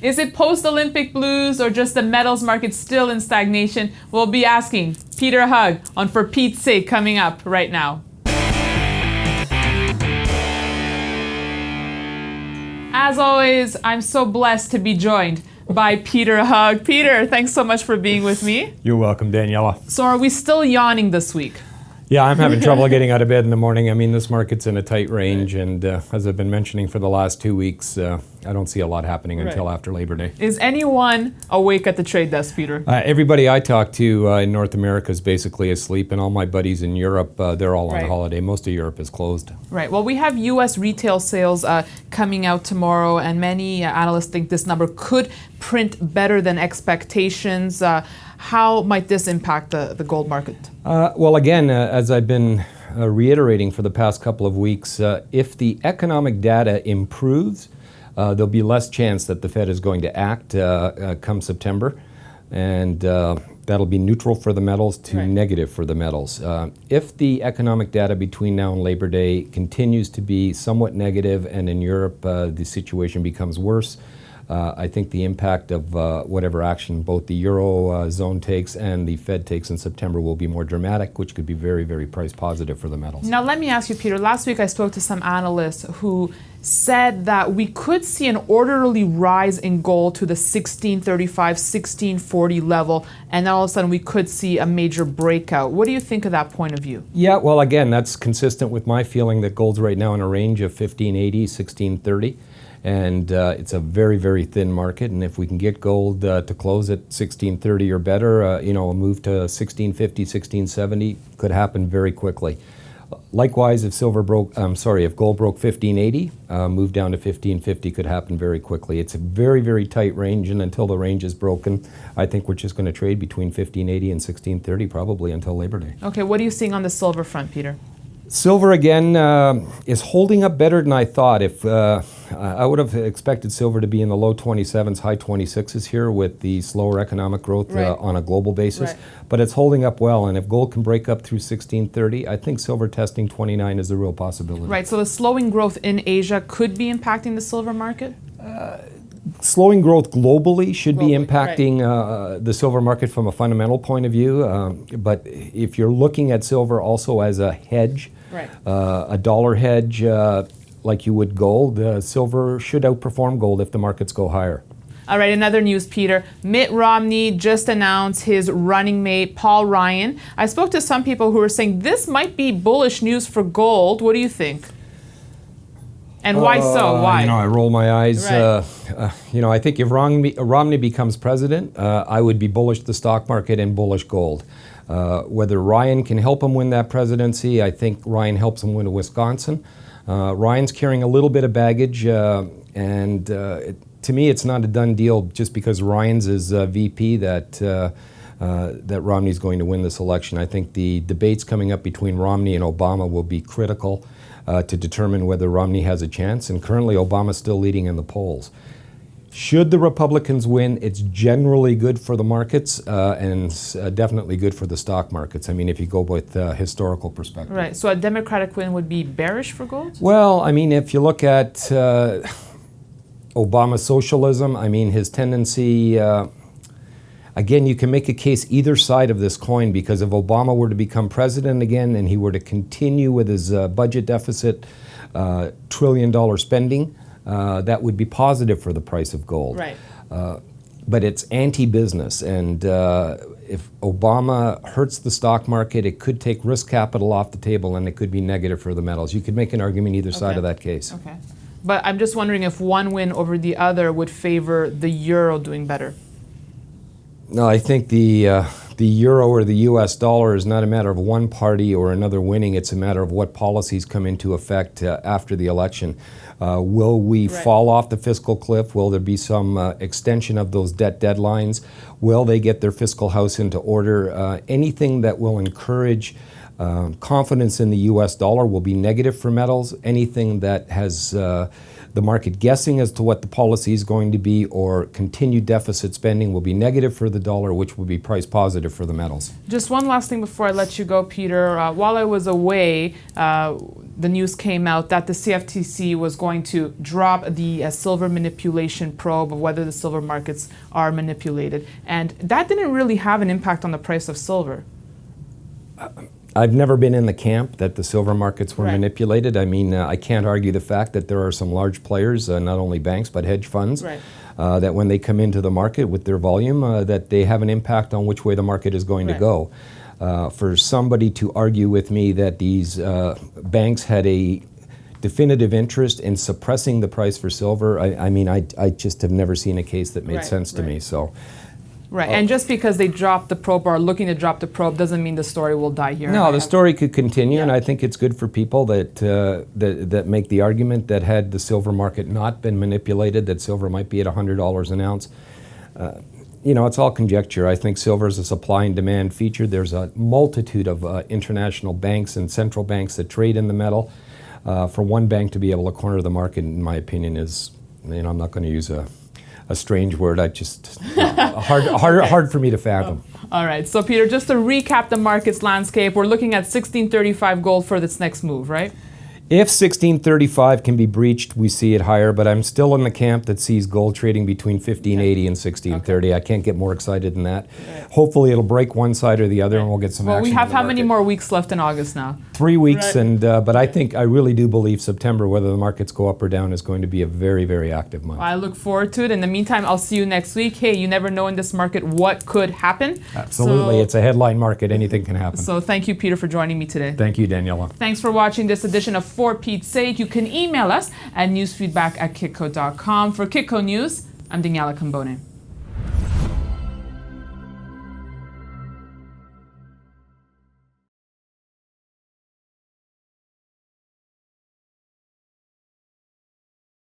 Is it post-Olympic blues or just the metals market still in stagnation? We'll be asking Peter Hug on For Pete's Sake coming up right now. As always, I'm so blessed to be joined by Peter Hug. Peter, thanks so much for being with me. You're welcome, Daniela. So are we still yawning this week? Yeah, I'm having trouble getting out of bed in the morning. I mean, this market's in a tight range, and as I've been mentioning for the last 2 weeks, I don't see a lot happening until after Labor Day. Is anyone awake at the trade desk, Peter? Everybody I talk to in North America is basically asleep, and all my buddies in Europe, they're all on holiday. Most of Europe is closed. Right. Well, we have U.S. retail sales coming out tomorrow, and many analysts think this number could print better than expectations. How might this impact the gold market? Well, again, as I've been reiterating for the past couple of weeks, if the economic data improves, there'll be less chance that the Fed is going to act come September, and that'll be neutral for the metals to negative for the metals. If the economic data between now and Labor Day continues to be somewhat negative, and in Europe the situation becomes worse, I think the impact of whatever action both the Eurozone takes and the Fed takes in September will be more dramatic, which could be very, very price positive for the metals. Now, let me ask you, Peter. Last week I spoke to some analysts who said that we could see an orderly rise in gold to the 1635, 1640 level, and then all of a sudden we could see a major breakout. What do you think of that point of view? Yeah, well, again, that's consistent with my feeling that gold's right now in a range of 1580, 1630. And it's a very, very thin market, and if we can get gold to close at 1630 or better, a move to 1650, 1670 could happen very quickly. Likewise, if gold broke 1580, move down to 1550 could happen very quickly. It's a very, very tight range, and until the range is broken, I think we're just going to trade between 1580 and 1630 probably until Labor Day. Okay, what are you seeing on the silver front, Peter? Silver, again, is holding up better than I thought. If I would have expected silver to be in the low 27s, high 26s here with the slower economic growth on a global basis. But it's holding up well, and if gold can break up through 1630, I think silver testing 29 is a real possibility. Right, so the slowing growth in Asia could be impacting the silver market? Slowing growth globally should be impacting the silver market from a fundamental point of view. But if you're looking at silver also as a hedge, a dollar hedge like you would gold, silver should outperform gold if the markets go higher. All right, another news, Peter. Mitt Romney just announced his running mate, Paul Ryan. I spoke to some people who were saying this might be bullish news for gold. What do you think? And why so? Why? I roll my eyes. I think if Romney becomes president, I would be bullish the stock market and bullish gold. Whether Ryan can help him win that presidency, I think Ryan helps him win Wisconsin. Ryan's carrying a little bit of baggage, and to me, it's not a done deal just because Ryan's is VP that Romney's going to win this election. I think the debates coming up between Romney and Obama will be critical to determine whether Romney has a chance, and currently Obama's still leading in the polls. Should the Republicans win, it's generally good for the markets and definitely good for the stock markets. I mean, if you go with historical perspective. Right, so a Democratic win would be bearish for gold? Well, I mean, if you look at Obama's socialism, I mean, his tendency, again, you can make a case either side of this coin, because if Obama were to become president again and he were to continue with his budget deficit, $1 trillion spending, that would be positive for the price of gold. Right. But it's anti-business, and if Obama hurts the stock market, it could take risk capital off the table, and it could be negative for the metals. You could make an argument either side of that case. Okay. But I'm just wondering if one win over the other would favor the euro doing better. No, I think the euro or the U.S. dollar is not a matter of one party or another winning. It's a matter of what policies come into effect after the election. Will we fall off the fiscal cliff? Will there be some extension of those debt deadlines? Will they get their fiscal house into order? Anything that will encourage confidence in the U.S. dollar will be negative for metals. Anything that has the market guessing as to what the policy is going to be, or continued deficit spending will be negative for the dollar, which will be price positive for the metals. Just one last thing before I let you go, Peter. While I was away, the news came out that the CFTC was going to drop the silver manipulation probe of whether the silver markets are manipulated. And that didn't really have an impact on the price of silver. I've never been in the camp that the silver markets were Right. manipulated. I mean, I can't argue the fact that there are some large players, not only banks, but hedge funds, Right. that when they come into the market with their volume, that they have an impact on which way the market is going Right. to go. For somebody to argue with me that these banks had a definitive interest in suppressing the price for silver, I mean, I just have never seen a case that made Right, sense to right. me. So. Right, and just because they dropped the probe or are looking to drop the probe doesn't mean the story will die here. No, the story could continue, and Yeah. I think it's good for people that make the argument that had the silver market not been manipulated, that silver might be at $100 an ounce. You know, it's all conjecture. I think silver is a supply and demand feature. There's a multitude of international banks and central banks that trade in the metal. For one bank to be able to corner the market, in my opinion, is, you know, I'm not going to use a strange word. I just hard for me to fathom. All right, so Peter, just to recap the markets landscape, we're looking at 1635 gold for this next move, right? If 1635 can be breached, we see it higher, but I'm still in the camp that sees gold trading between 1580 and 1630. I can't get more excited than that. Hopefully it'll break one side or the other, and we'll get some Well, action we have in the how many market. more weeks left in August now? 3 weeks, Right. and but I really do believe September, whether the markets go up or down, is going to be a very, very active month. I look forward to it. In the meantime, I'll see you next week. Hey, you never know in this market what could happen. Absolutely, it's a headline market. Anything can happen. So thank you, Peter, for joining me today. Thank you, Daniela. Thanks for watching this edition of For Pete's Sake. You can email us at newsfeedback@kitco.com. For Kitco News, I'm Daniela Cambone.